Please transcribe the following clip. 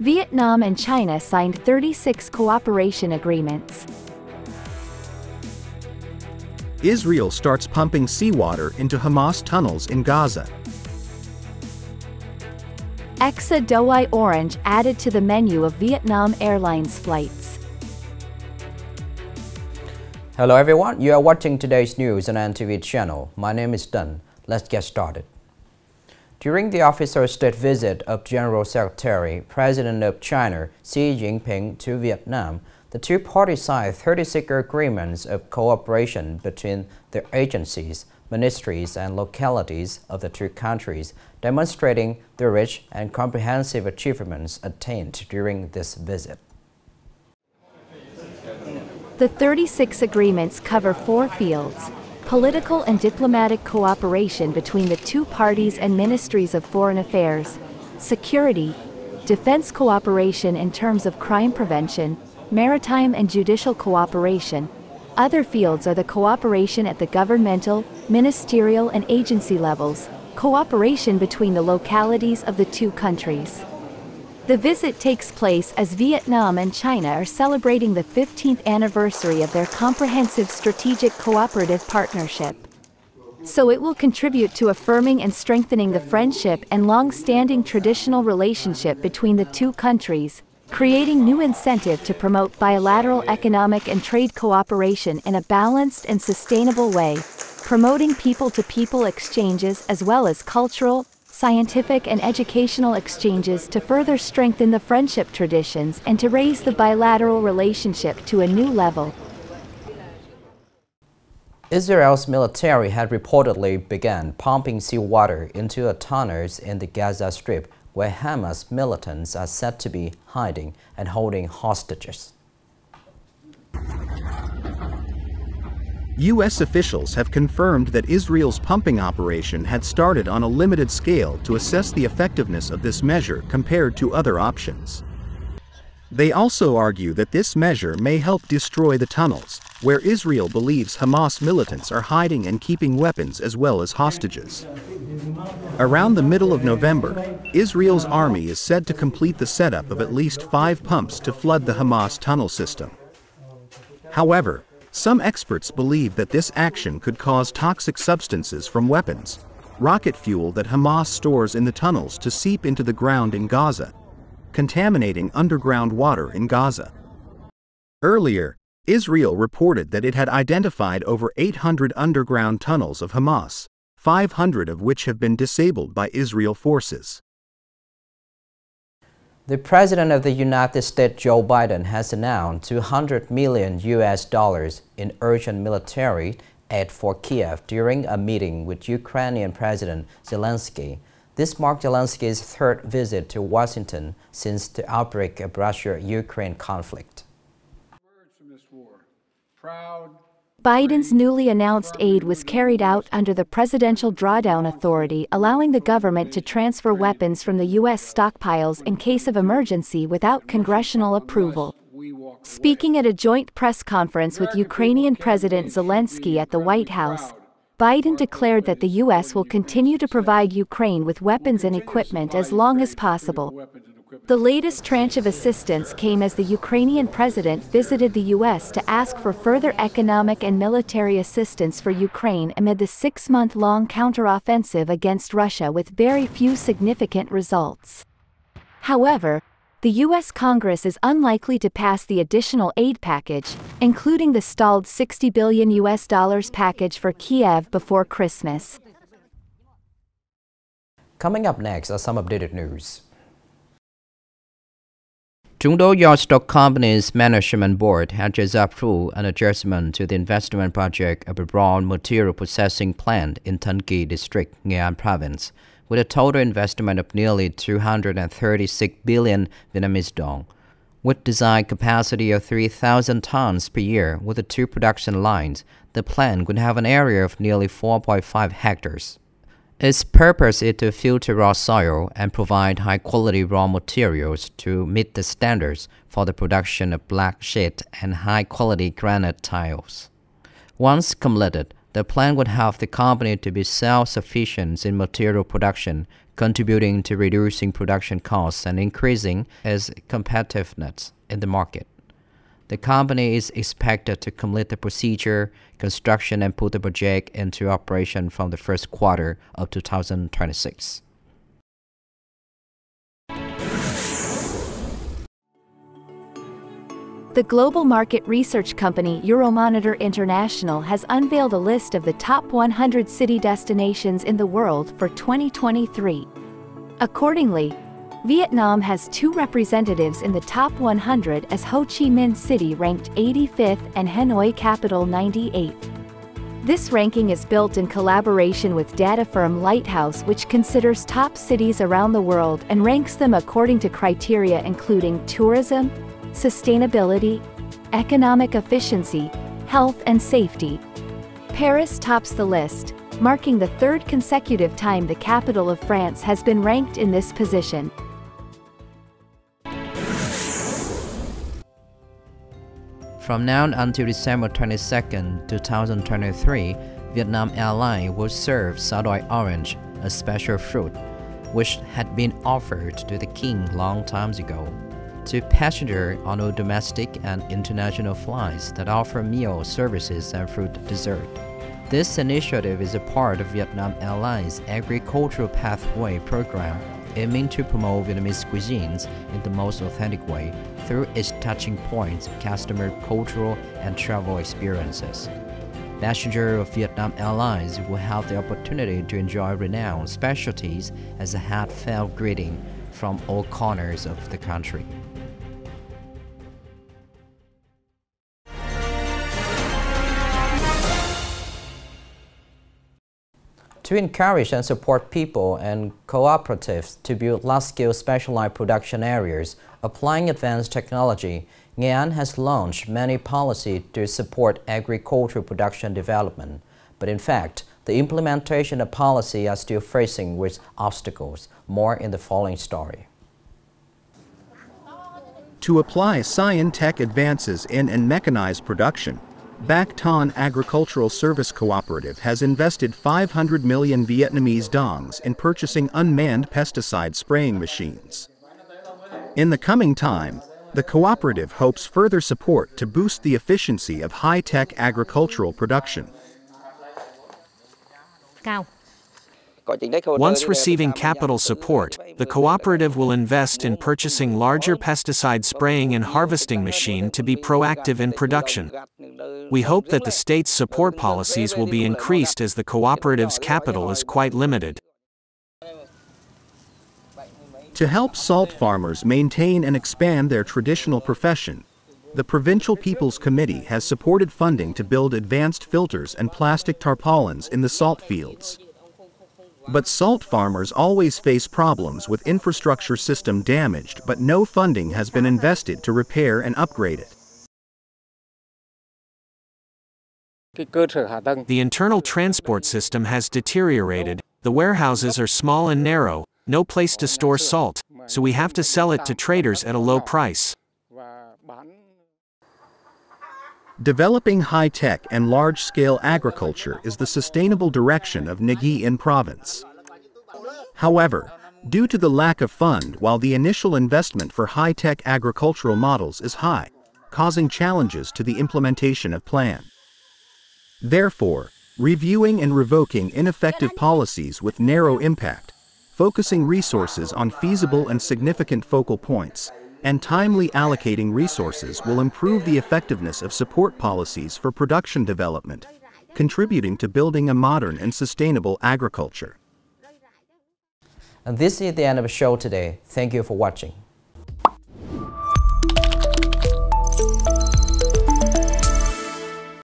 Vietnam and China signed 36 cooperation agreements. Israel starts pumping seawater into Hamas tunnels in Gaza. Exa Doai orange added to the menu of Vietnam Airlines flights. Hello everyone, you are watching today's news on NTV channel. My name is Thành. Let's get started. During the official state visit of General Secretary, President of China Xi Jinping to Vietnam, the two parties signed 36 agreements of cooperation between the agencies, ministries and localities of the two countries, demonstrating the rich and comprehensive achievements attained during this visit. The 36 agreements cover 4 fields: political and diplomatic cooperation between the two parties and ministries of foreign affairs, security, defense cooperation in terms of crime prevention, maritime and judicial cooperation. Other fields are the cooperation at the governmental, ministerial and agency levels, cooperation between the localities of the two countries. The visit takes place as Vietnam and China are celebrating the 15th anniversary of their comprehensive strategic cooperative partnership. So it will contribute to affirming and strengthening the friendship and long-standing traditional relationship between the two countries, creating new incentive to promote bilateral economic and trade cooperation in a balanced and sustainable way, promoting people-to-people exchanges as well as cultural, scientific and educational exchanges to further strengthen the friendship traditions and to raise the bilateral relationship to a new level. Israel's military had reportedly begun pumping seawater into tunnels in the Gaza Strip, where Hamas militants are said to be hiding and holding hostages. U.S. officials have confirmed that Israel's pumping operation had started on a limited scale to assess the effectiveness of this measure compared to other options. They also argue that this measure may help destroy the tunnels, where Israel believes Hamas militants are hiding and keeping weapons as well as hostages. Around the middle of November, Israel's army is said to complete the setup of at least 5 pumps to flood the Hamas tunnel system. However, some experts believe that this action could cause toxic substances from weapons, rocket fuel that Hamas stores in the tunnels to seep into the ground in Gaza, contaminating underground water in Gaza. Earlier, Israel reported that it had identified over 800 underground tunnels of Hamas, 500 of which have been disabled by Israel forces. The President of the United States, Joe Biden, has announced $200 million in urgent military aid for Kiev during a meeting with Ukrainian President Zelensky. This marked Zelensky's 3rd visit to Washington since the outbreak of Russia-Ukraine conflict. Biden's newly announced aid was carried out under the Presidential Drawdown Authority, allowing the government to transfer weapons from the U.S. stockpiles in case of emergency without congressional approval. Speaking at a joint press conference with Ukrainian President Zelensky at the White House, Biden declared that the U.S. will continue to provide Ukraine with weapons and equipment as long as possible. The latest tranche of assistance came as the Ukrainian president visited the U.S. to ask for further economic and military assistance for Ukraine amid the 6-month-long counteroffensive against Russia with very few significant results. However, the U.S. Congress is unlikely to pass the additional aid package, including the stalled $60 billion package for Kiev before Christmas. Coming up next are some updated news. Chungdo Yacht Stock Company's management board had just approved an adjustment to the investment project of a raw material processing plant in Thanh district, Nghệ An province, with a total investment of nearly 236 billion Vietnamese dong. With design capacity of 3,000 tons per year with the 2 production lines, the plant would have an area of nearly 4.5 hectares. Its purpose is to filter raw soil and provide high-quality raw materials to meet the standards for the production of black sheet and high-quality granite tiles. Once completed, The plan would help the company to be self-sufficient in material production, contributing to reducing production costs and increasing its competitiveness in the market. The company is expected to complete the procedure, construction, and put the project into operation from the first quarter of 2026. The global market research company Euromonitor International has unveiled a list of the top 100 city destinations in the world for 2023. Accordingly, Vietnam has 2 representatives in the top 100 as Ho Chi Minh City ranked 85th and Hanoi Capital 98th. This ranking is built in collaboration with data firm Lighthouse, which considers top cities around the world and ranks them according to criteria including tourism, sustainability, economic efficiency, health and safety. Paris tops the list, marking the 3rd consecutive time the capital of France has been ranked in this position. From now until December 22, 2023, Vietnam Airlines will serve Doai orange, a special fruit, which had been offered to the king long times ago, to passengers on all domestic and international flights that offer meal services and fruit dessert. This initiative is a part of Vietnam Airlines' Agricultural Pathway program, aiming to promote Vietnamese cuisines in the most authentic way through its touching points, customer, cultural, and travel experiences. Passengers of Vietnam Airlines will have the opportunity to enjoy renowned specialties as a heartfelt greeting from all corners of the country. To encourage and support people and cooperatives to build large-scale specialized production areas applying advanced technology, Nghệ An has launched many policies to support agricultural production development. But in fact, the implementation of policy are still facing with obstacles. More in the following story. To apply science-tech advances in and mechanized production, Bac Ton Agricultural Service Cooperative has invested 500 million Vietnamese dongs in purchasing unmanned pesticide spraying machines. In the coming time, the cooperative hopes further support to boost the efficiency of high-tech agricultural production. Once receiving capital support, the cooperative will invest in purchasing larger pesticide spraying and harvesting machine to be proactive in production. We hope that the state's support policies will be increased as the cooperative's capital is quite limited. To help salt farmers maintain and expand their traditional profession, the Provincial People's Committee has supported funding to build advanced filters and plastic tarpaulins in the salt fields. But salt farmers always face problems with infrastructure system damaged, but no funding has been invested to repair and upgrade it. The internal transport system has deteriorated, the warehouses are small and narrow, no place to store salt, so we have to sell it to traders at a low price. Developing high-tech and large-scale agriculture is the sustainable direction of Nghệ An province. However, due to the lack of fund, while the initial investment for high-tech agricultural models is high, causing challenges to the implementation of plan. Therefore, reviewing and revoking ineffective policies with narrow impact, focusing resources on feasible and significant focal points, and timely allocating resources will improve the effectiveness of support policies for production development, contributing to building a modern and sustainable agriculture. And this is the end of the show today. Thank you for watching.